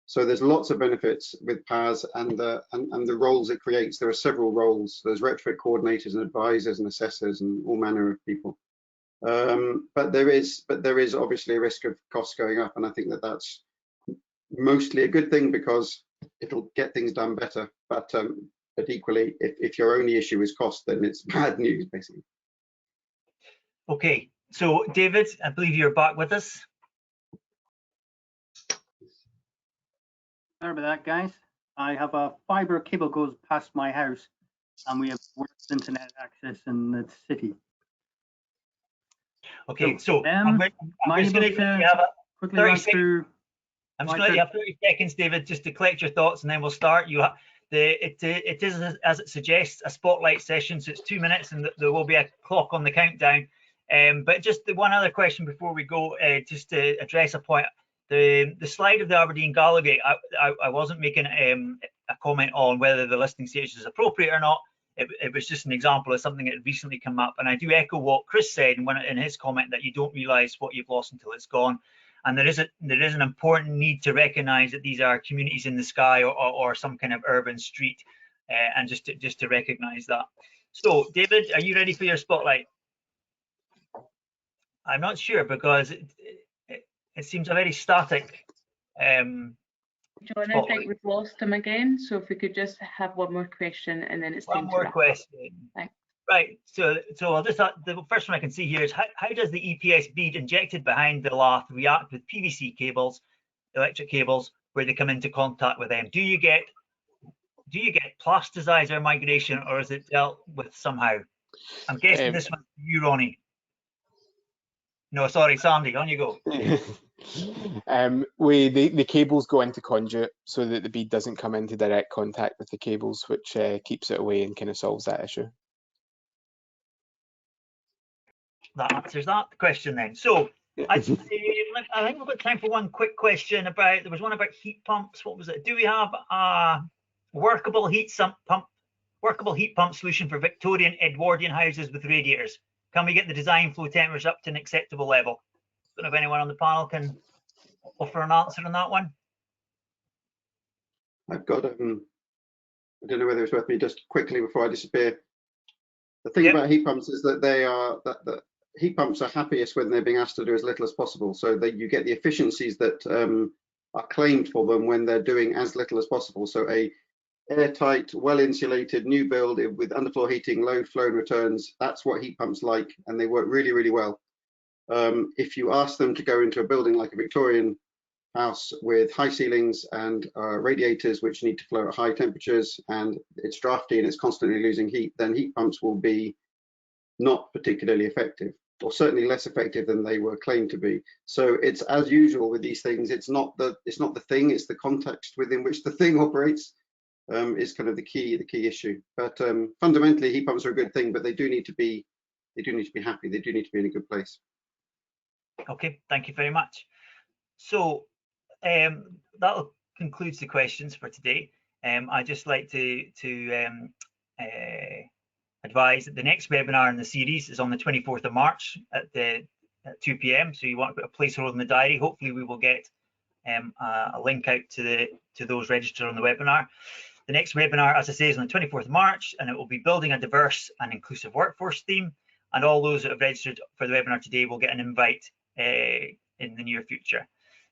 So there's lots of benefits with PAS and the roles it creates. There are several roles. There's retrofit coordinators and advisors and assessors and all manner of people. But there is obviously a risk of costs going up, and I think that that's mostly a good thing because it'll get things done better. But equally, if your only issue is cost, then it's bad news, basically. Okay, so David, I believe you're back with us. Sorry about that, guys. I have a fibre cable goes past my house, and we have worse internet access in the city. Okay, so am I just able going to to quickly run through? I'm just going to have 30 seconds, David, just to collect your thoughts, and then we'll start. It is, as it suggests, a spotlight session, so it's 2 minutes, and there will be a clock on the countdown. But just the one other question before we go, just to address a point. The slide of the Aberdeen Gallowgate, I wasn't making a comment on whether the listing status is appropriate or not. It was just an example of something that had recently come up, and I do echo what Chris said in his comment, that you don't realise what you've lost until it's gone. And there is an important need to recognise that these are communities in the sky or some kind of urban street, and just to recognise that. So, David, are you ready for your spotlight? I'm not sure because it seems a very static. John, I think we've lost him again. So if we could just have one more question and then it's one more question. Thanks. Right. So I'll just the first one I can see here is how does the EPS bead injected behind the lath react with PVC cables, electric cables, where they come into contact with them? Do you get plasticizer migration, or is it dealt with somehow? I'm guessing this one's for you, Ronnie. No, sorry, Sandy, on you go. The cables go into conduit so that the bead doesn't come into direct contact with the cables, which keeps it away and kind of solves that issue. That answers that question then. So I think we've got time for one quick question about, there was one about heat pumps. What was it? Do we have a workable heat pump solution for Victorian Edwardian houses with radiators? Can we get the design flow temperatures up to an acceptable level? I don't know if anyone on the panel can offer an answer on that one. I've got, I don't know whether it's worth me just quickly before I disappear. The thing about heat pumps is that the heat pumps are happiest when they're being asked to do as little as possible, so that you get the efficiencies that are claimed for them when they're doing as little as possible. So a airtight, well-insulated new build with underfloor heating, low flow and returns, that's what heat pumps like, and they work really, really well. If you ask them to go into a building like a Victorian house with high ceilings and radiators which need to flow at high temperatures, and it's drafty and it's constantly losing heat, then heat pumps will be not particularly effective, or certainly less effective than they were claimed to be. So it's as usual with these things. It's not the thing, it's the context within which the thing operates. Is kind of the key issue. But fundamentally, heat pumps are a good thing, but they do need to be happy. They do need to be in a good place. Okay, thank you very much. So that concludes the questions for today. I'd just like to advise that the next webinar in the series is on the 24th of March at 2 p.m. So you want to put a placeholder in the diary. Hopefully we will get a link out to those registered on the webinar. The next webinar, as I say, is on the 24th of March, and it will be building a diverse and inclusive workforce theme. And all those that have registered for the webinar today will get an invite in the near future.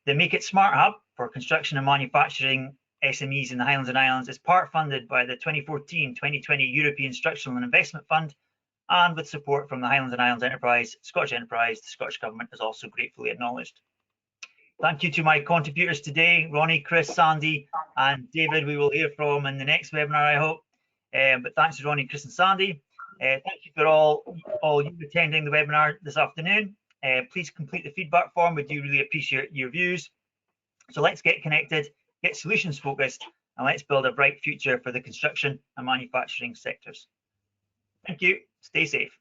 The Make It Smart Hub for construction and manufacturing SMEs in the Highlands and Islands is part funded by the 2014-2020 European Structural and Investment Fund, and with support from the Highlands and Islands Enterprise, Scottish Enterprise. The Scottish Government is also gratefully acknowledged. Thank you to my contributors today, Ronnie, Chris, Sandy, and David. We will hear from in the next webinar, I hope. But thanks to Ronnie, Chris, and Sandy. Thank you for all you attending the webinar this afternoon. Please complete the feedback form. We do really appreciate your views. So let's get connected get solutions focused, and let's build a bright future for the construction and manufacturing sectors. Thank you. Stay safe.